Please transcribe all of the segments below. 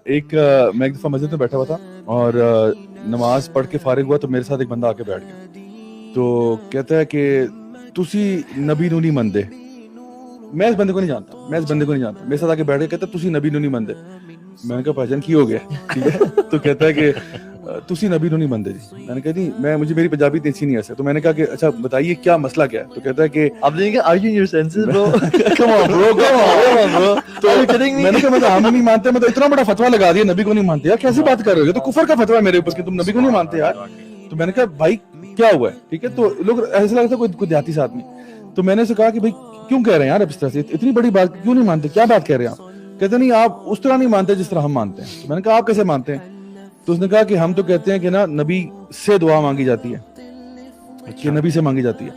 میں ایک دفعہ مسجد میں بیٹھا ہوا تھا اور نماز پڑھ کے فارغ ہوا تو میرے ساتھ ایک بندہ آ کے بیٹھ گیا. تو کہتا ہے کہ تسی نبی نو نہیں مندے. میں اس بندے کو نہیں جانتا, میرے ساتھ آ کے بیٹھ گیا, کہتا ہے تسی نبی نو نہیں مندے. میں نے کہا بھائی جان کی ہو گیا, ٹھیک ہے. تو کہتا ہے کہ تسی نبی نو نہیں مندے جی. میں نے کہا جی مجھے میری پنجابی اتنی نہیں ہے. تو میں نے کہا کہ اچھا بتائیے کیا مسئلہ کیا ہے. تو کہتا ہے کہ آپ نے کہا are you in your senses bro? come on bro. تو میں نے کہا ہم نہیں مانتے, مطلب اتنا بڑا فتویٰ لگا دیا نبی کو نہیں مانتے. یار کیسی بات کر رہے ہو, یہ تو کفر کا فتویٰ ہے میرے اوپر کہ تم نبی کو نہیں مانتے یار. تو میں نے کہا بھائی کیا ہوا ہے, ٹھیک ہے. تو لوگ ایسا لگتا ہے کوئی دیہاتی سے آدمی. تو میں نے اسے کہا کہ بھائی کیوں کہہ رہے ہیں یار اب اس طرح سے, اتنی بڑی بات کیوں نہیں مانتے, کیا بات کہہ رہے ہیں آپ. کہتے نہیں آپ اس طرح نہیں مانتے جس طرح ہم مانتے ہیں. تو میں نے کہا آپ کیسے مانتے ہیں. تو اس نے کہا کہ ہم تو کہتے ہیں کہ نا نبی سے دعا مانگی جاتی ہے, کہ نبی سے مانگی جاتی ہے,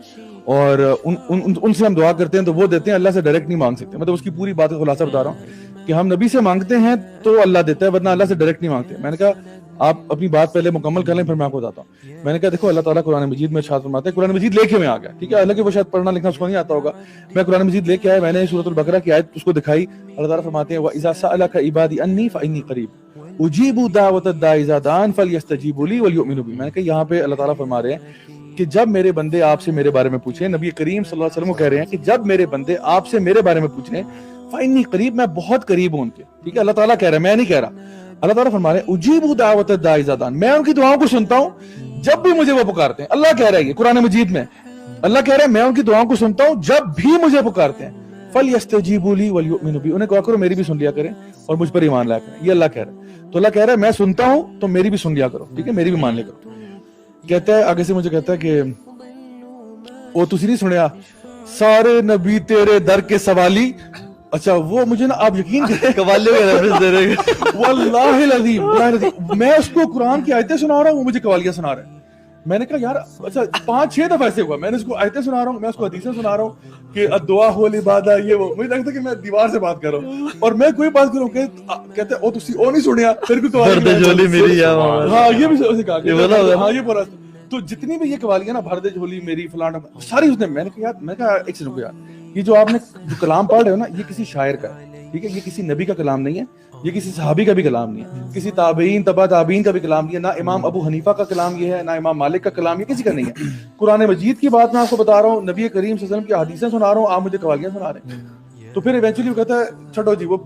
اور ان سے ہم دعا کرتے ہیں تو وہ دیتے ہیں, اللہ سے ڈائریکٹ نہیں مانگ سکتے. مطلب اس کی پوری بات کا خلاصہ بتا رہا ہوں کہ ہم نبی سے مانگتے ہیں تو اللہ دیتا ہے, ورنہ اللہ سے ڈائریکٹ نہیں مانگتے. میں نے کہا آپ اپنی بات پہلے مکمل کر لیں پھر میں آپ کو بتاتا ہوں. میں نے کہا دیکھو اللہ تعالیٰ قرآن مجید میں ارشاد فرماتے ہیں, قرآن مجید لے کے میں آ گیا, ٹھیک ہے. اللہ کے وہ شاید پڑھنا لکھنا اس کو نہیں آتا ہوگا, میں قرآن مجید لے کے آیا, میں نے سورۃ البقرہ کی آیت اس کو دکھائی. اللہ تعالیٰ فرماتے ہیں وَإِذَا سَأَلَكَ عِبَادِي عَنِّي فَإِنِّي قَرِيبٌ أُجِيبُ دَعْوَةَ الدَّاعِ إِذَا دَعَانِ فَلْيَسْتَجِيبُوا لِي وَلْيُؤْمِنُوا بِي. میں نے کہا یہاں پہ اللہ تعالیٰ فرما رہے ہیں کہ جب میرے بندے آپ سے میرے بارے میں پوچھیں, نبی کریم صلی اللہ علیہ وسلم کو کہہ رہے ہیں کہ جب میرے بندے آپ سے میرے بارے میں پوچھیں فَإِنِّي قَرِيب, میں بہت قریب ہوں ان کے, ٹھیک ہے. اللہ تعالیٰ کہہ رہا ہے, میں نہیں کہہ رہا. اللہ تعالیٰ فرما رہے ہیں اجیبوا دعوت الداعی اذا دعان, میں ان کی دعاؤں کو سنتا ہوں جب بھی مجھے وہ پکارتے ہیں. اللہ کہہ رہا ہے یہ قرآن مجید میں, اللہ کہہ رہا ہے میں ان کی دعاؤں کو سنتا ہوں جب بھی مجھے پکارتے ہیں. فَلْيَسْتَجِيبُوا لِي وَلْيُؤْمِنُوا بِي, انہیں کہا کرو میری بھی سن لیا کریں اور مجھ پر ایمان لایا کریں. یہ اللہ کہہ رہا ہے. تو اللہ کہہ رہا ہے میں سنتا ہوں تو میری بھی سن لیا کرو, ٹھیک ہے, میری بھی مان لیا کرو. کہتا ہے آگے سے مجھے کہتا ہے کہ وہ تسی نہیں سنیا سارے نبی تیرے در کے سوالی. اچھا وہ مجھے نا آپ یقین کریں قوالیوں کا ریفرنس دے رہے ہیں واللہ العظیم, میں اس کو قرآن کی آیتیں سنا رہا ہوں, وہ مجھے قوالیاں سنا رہے ہیں. میں نے کہا یار اچھا 5-6 دفعہ ایسے ہوا, میں نے اس کو آیتیں سنا رہا ہوں, میں اس کو حدیثیں سنا رہا ہوں کہ الدعاء هو العبادہ, یہ وہ. مجھے لگتا ہے کہ میں دیوار سے بات کر رہا ہوں اور میں کوئی بات کروں کہ کہتے او تسی او نہیں سنیا پھر بھی تو جھولی میری یا ہاں یہ بھی اسے کہا کہ ہاں یہ پورا. تو جتنی بھی یہ قوالیاں نا بھر دے جھولی میری فلانا ساری اس نے, میں نے کہا یار, میں کہا ایک سیکنڈ یار, یہ جو آپ نے جو کلام پڑھ رہے ہو نا یہ کسی شاعر کا ہے, ٹھیک ہے, یہ کسی نبی کا کلام نہیں ہے, یہ کسی صحابی کا بھی کلام نہیں ہے, کسی تابعین تبع تابعین کا بھی کلام نہیں ہے, نہ امام ابو حنیفہ کا کلام یہ ہے, نہ امام مالک کا کلام, یہ کسی کا نہیں ہے. قرآن مجید کی بات میں آپ کو بتا رہا ہوں, نبی کریم صلی اللہ علیہ وسلم کی حدیثیں سنا رہا ہوں, آپ مجھے قوالیاں سنا رہے ہیں. تو پھر ایونچولی وہ کہتا ہے چھوڑو جی, وہ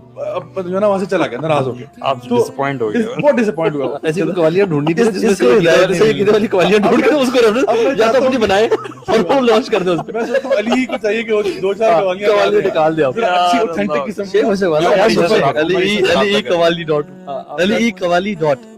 جو ہے نا وہاں سے چلا گیا ناراض ہو گیا, آپ ڈس اپوائنٹ ہو گئے, بہت ڈس اپوائنٹ ہوا. ایسی قوالیاں ڈھونڈنی تھی جس کو ہدایت سے یہ والی قوالیاں ڈھونڈ کے اس کو ریفرنس یا تو اپنی بنائے اور وہ لانچ کر دیں اس پہ. میں سوچتا ہوں علی کو چاہیے کہ وہ 2-4 قوالیاں نکال دے آپ اچھی اوتھینٹک قسم شیخ ویسے والا علی قوالی ڈاٹ علی قوالی ڈاٹ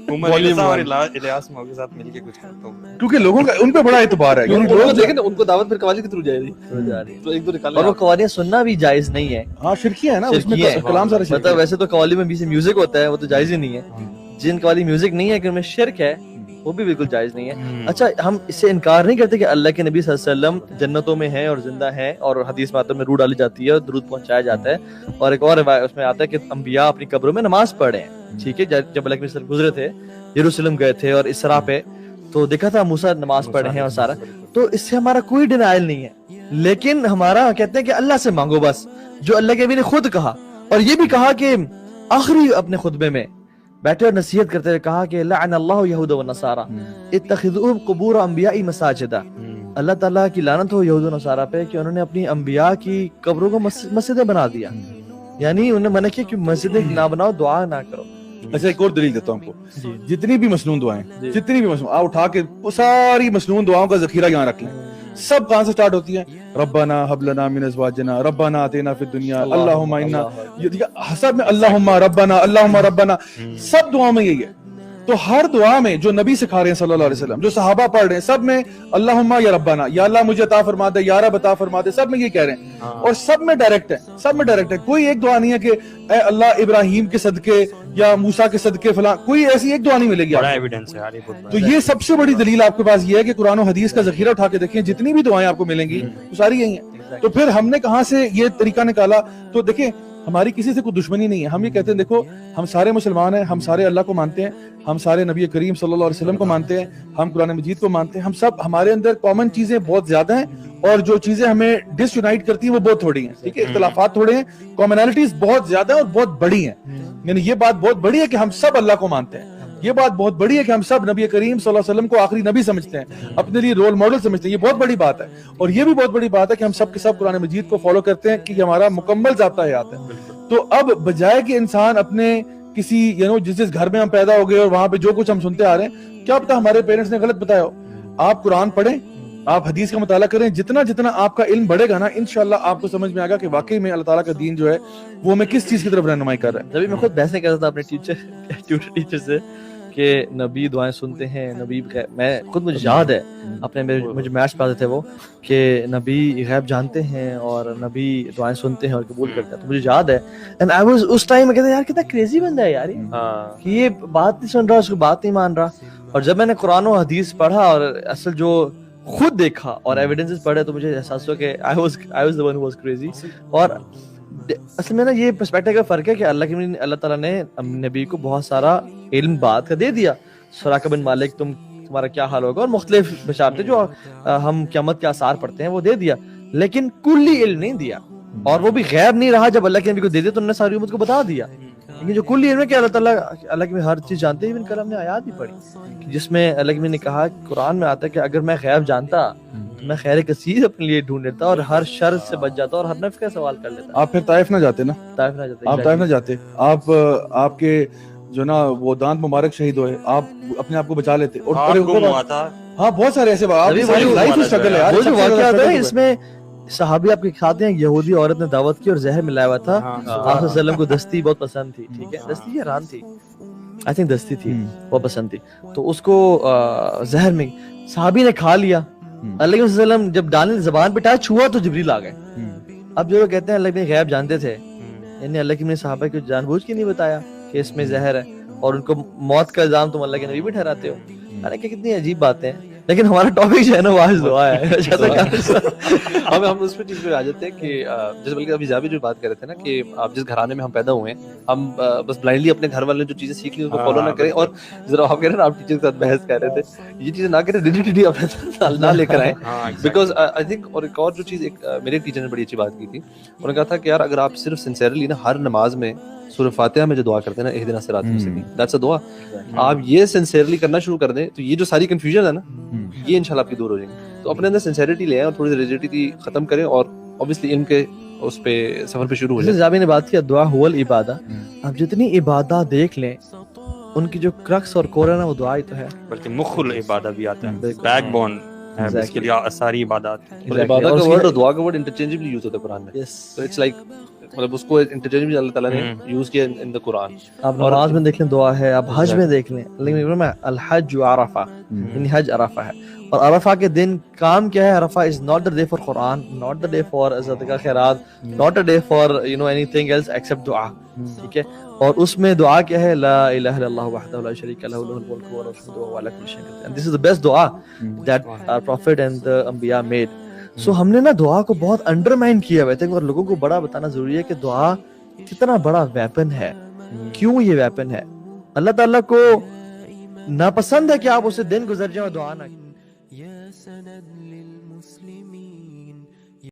الیاس مو کے ساتھ مل کے کچھ کرتا ہوں, کیونکہ لوگوں کا ان پہ بڑا اعتبار ہے. لوگ دیکھیں نا ان کو دعوت پھر قوالی کے تھرو جائے رہی تو ایک دو نکال, اور وہ قوالیاں سننا بھی جائز نہیں ہے. ہاں شرکیہ ہے نا, اس میں کلام سارا شرک ہے. مطلب ویسے تو قوالی میں بیچ میوزک ہوتا ہے, وہ تو جائز ہی نہیں ہے. جن قوالی میوزک نہیں ہے کہ ان میں شرک ہے وہ بھی بالکل جائز نہیں ہے. اچھا ہم اس سے انکار نہیں کرتے کہ اللہ کے نبی صلی اللہ علیہ وسلم جنتوں میں ہیں اور زندہ ہیں, اور حدیث میں روح ڈالی جاتی ہے اور درود پہنچایا جاتا ہے. اور ایک اور روایت اس میں آتا ہے کہ انبیاء اپنی قبروں میں نماز پڑھ رہے ہیں, ٹھیک ہے. جب اللہ کے نبی گزرے تھے یروشلم گئے تھے اور اسراء پہ تو دیکھا تھا موسیٰ نماز پڑھ رہے ہیں اور سارا, تو اس سے ہمارا کوئی ڈینائل نہیں ہے. لیکن ہمارا کہتے ہیں کہ اللہ سے مانگو بس, جو اللہ کے نبی نے خود کہا, اور یہ بھی کہا کہ آخری اپنے خطبے میں بیٹھے اور نصیحت کرتے ہوئے کہا کہ لعن اللہ یہود و نصارا اتخذوا قبور انبیاء مساجدا. اللہ تعالیٰ کی لعنت ہو یہود و نصارا پہ کہ انہوں نے اپنی انبیاء کی قبروں کو مسجدیں بنا دیا, یعنی انہوں نے منع کیا کہ مسجدیں نہ بناؤ, دعا نہ کرو. اچھا ایک اور دلیل دیتا ہوں آپ کو, جتنی بھی مسنون دعائیں, جتنی بھی مسنون آپ اٹھا کے وہ ساری مسنون دعاؤں کا ذخیرہ یہاں رکھ لیں. سب کہاں سے سٹارٹ ہوتی ہیں؟ ربنا حب لنا من ازواجنا ربنا آتینا فی الدنیا اللہم انا, سب میں اللہم ربنا, سب دعاؤں میں یہی ہے. تو ہر دعا میں جو نبی سکھا رہے ہیں صلی اللہ علیہ وسلم, جو صحابہ پڑھ رہے ہیں, سب میں اللہم یا ربنا, یا اللہ مجھے عطا فرما دے, یا رب عطا فرما دے, سب میں یہ کہہ رہے ہیں. اور سب میں ڈائریکٹ ہے, سب میں ڈائریکٹ ہے. کوئی ایک دعا نہیں ہے کہ اے اللہ ابراہیم کے صدقے یا موسیٰ کے صدقے فلاں, کوئی ایسی ایک دعا نہیں ملے گی. بڑا ایویڈنس ہے. تو یہ سب سے بڑی دلیل آپ کے پاس یہ ہے کہ قرآن و حدیث کا ذخیرہ اٹھا کے دیکھیں, جتنی بھی دعائیں آپ کو ملیں گی وہ ساری یہی ہیں. تو پھر ہم نے کہاں سے یہ طریقہ نکالا؟ تو دیکھیں ہماری کسی سے کوئی دشمنی نہیں ہے. ہم یہ کہتے ہیں دیکھو ہم سارے مسلمان ہیں, ہم سارے اللہ کو مانتے ہیں, ہم سارے نبی کریم صلی اللہ علیہ وسلم کو مانتے ہیں, ہم قرآن مجید کو مانتے ہیں. ہم سب, ہمارے اندر کامن چیزیں بہت زیادہ ہیں, اور جو چیزیں ہمیں ڈس یونائٹ کرتی ہیں وہ بہت تھوڑی ہیں, ٹھیک ہے. اختلافات تھوڑے ہیں, کامنالٹیز بہت زیادہ اور بہت بڑی ہیں. یعنی یہ بات بہت بڑی ہے کہ ہم سب اللہ کو مانتے ہیں, یہ بات بہت بڑی ہے کہ ہم سب نبی کریم صلی اللہ علیہ وسلم کو آخری نبی سمجھتے ہیں, اپنے لیے رول ماڈل سمجھتے ہیں, یہ بہت بڑی بات ہے. اور یہ بھی بہت بڑی بات ہے کہ ہم سب کے سب قرآن مجید کو فالو کرتے ہیں کہ یہ ہمارا مکمل ضابطہ حیات ہے. تو اب بجائے کہ انسان اپنے کسی جس گھر میں ہم پیدا ہو گئے اور وہاں پہ جو کچھ ہم سنتے آ رہے ہیں, کیا پتا ہمارے پیرنٹس نے غلط بتایا ہو. آپ قرآن پڑھیں, آپ حدیث کا مطالعہ کریں, جتنا جتنا آپ کا علم بڑھے گا نا, انشاءاللہ آپ کو سمجھ میں آئے گا کہ واقعی میں اللہ تعالیٰ کا دین جو ہے وہ میں کس چیز کی طرف رہنمائی کر رہا ہے. جبھی میں خود بحثیں کرتا تھا اپنے ٹیوٹر سے کہ نبی دعائیں سنتے ہیں, نبی میں خود مجھے یاد ہے اپنے مجھے میتھس پڑھاتے تھے وہ کہ نبی غیب جانتے ہیں اور نبی دعائیں سنتے ہیں اور قبول کرتے ہیں. تو مجھے یاد ہے اینڈ آئی واز اس ٹائم میں کہتا یار کتنا کریزی بندہ ہے یار کہ یہ بات نہیں سن رہا, اس کو بات نہیں مان رہا. اور جب میں نے قرآن و حدیث پڑھا اور اصل جو خود دیکھا اور ایویڈنسز پڑھے تو مجھے احساس ہوا کہ I was the one who was crazy. اور اصل میں نا یہ پرسپیکٹیو کا فرق ہے کہ اللہ تعالیٰ نے نبی کو بہت سارا علم بات کا دے دیا. سراقہ بن مالک تمہارا کیا حال ہوگا اور مختلف بشارتیں جو ہم قیامت کے آثار پڑھتے ہیں وہ دے دیا, لیکن کلی علم نہیں دیا. اور وہ بھی غیب نہیں رہا, جب اللہ کے نبی کو دے دیا تو انہوں نے ساری امت کو بتا دیا. لیکن جو کلی علم ہے کہ اللہ کی ہر چیز جانتے ہیں. ابن کلام نے آیات بھی پڑھی جس میں اللہ نے کہا, قرآن میں آتا ہے کہ اگر میں غیب جانتا تو میں خیر کثیر اپنے لیے ڈھونڈ لیتا اور ہر شر سے بچ جاتا اور ہر نفع کا سوال کر لیتا. آپ پھر طائف نہ جاتے نا, طائف نہ جاتے, آپ طائف نہ جاتے, آپ کے جو نا وہ دانت مبارک شہید ہوئے, آپ اپنے آپ کو بچا لیتے. اور ہاں بہت سارے ایسے لائف اسٹرگل ہے. وہ جو واقعہ ہوتا ہے اس میں صحابی آپ کے ساتھ ہیں, یہودی عورت نے دعوت کی اور زہر ملایا ہوا تھا. آپ صلی اللہ علیہ وسلم کو دستی بہت پسند تھی, ٹھیک ہے, دستی یا ران تھی, آئی تھنک دستی تھی, بہت پسند تھی. تو اس کو زہر میں صحابی نے کھا لیا. اللہ علیہ وسلم جب ڈالنے زبان پہ ٹچ ہوا تو جبریل آ گئے. اب جو کہتے ہیں اللہ نے غیب جانتے تھے, یعنی اللہ کی صحابہ کو جان بوجھ کے نہیں بتایا کہ اس میں زہر ہے, اور ان کو موت کا الزام تم اللہ کے نبی بھی ٹھہراتے ہو. حالانکہ کتنی عجیب باتیں ہیں. لیکن ہمارا ٹاپک جو ہے نا وہ آج دعا ہے. ہم اس پہ چیز پہ آ جاتے ہیں کہ جیسے بلکہ ابھی زیادہ جو بات کر رہے تھے نا کہ آپ جس گھرانے میں ہم پیدا ہوئے ہیں, ہم بس بلائنڈلی اپنے گھر والے جو چیزیں سیکھ لی اس کو فالو نہ کریں. اور ذرا آپ کہہ رہے ہیں آپ ٹیچر کے ساتھ بحث کر رہے تھے, یہ چیزیں نہ کریں, ریلیٹیڈلی اپنے ساتھ نہ لے کر آئیں. بیکاز آئی تھنک, اور ایک اور جو چیز, ایک میرے ٹیچر نے بڑی اچھی بات کی تھی, انہوں نے کہا تھا کہ یار اگر آپ صرف سنسیئرلی نا ہر نماز میں سورہ فاتحہ میں جو دعا کرتے ہیں نا, اہدنا الصراط المستقیم, دیٹس اے دعا, آپ یہ سنسیئرلی کرنا شروع کر دیں تو یہ جو ساری کنفیوژن ہے نا یہ انشاءاللہ آپ کی دور ہو جائیں گی. تو اپنے اندر سنسیئرٹی لے آئیں اور تھوڑی سی ریجیڈیٹی ختم کریں اور obviously علم کے اس پہ سفر پہ شروع ہو جائیں. جابر نے بات کیا دعا هو العبادہ, آپ جتنی عبادات دیکھ لیں ان کی جو کرکس اور کور ہے نا وہ دعا ہی تو ہے. بلکہ مخ العبادہ بھی آتا ہے, بیک بون ہے اس کے لیے ساری عبادات. عبادت کا ورڈ اور دعا کا ورڈ انٹرچینجبلی یوز ہوتا ہے قرآن میں. تو اٹس لائک مطلب اس کو انٹرچینجبلی اللہ تعالیٰ نے یوز کیا ان دا قرآن. آپ نماز میں دیکھ لیں دعا ہے, آپ حج میں دیکھ لیں, لیکن الحج عرفہ, یعنی حج عرفہ ہے. اور عرفہ کے دن کام کیا ہے, Arafah is not the day for Quran, not the day for صدقہ خیرات, not the day for anything else except دعا, ٹھیک ہے. اور اس میں دعا کیا ہے, لا الہ الا اللہ وحدہ لا شریک لہ لہ الملک وله الحمد وهو على كل شيء قدیر. This is the best dua that our prophet and the انبیاء made. So ہم نے نا دعا کو بہت انڈرمائن کیا ہوا ہے, اور لوگوں کو بڑا بتانا ضروری ہے کہ دعا کتنا بڑا ویپن ہے. کیوں یہ ویپن ہے؟ اللہ تعالیٰ کو ناپسند ہے کہ آپ اسے دن گزر جائیں اور دعا نہ کریں.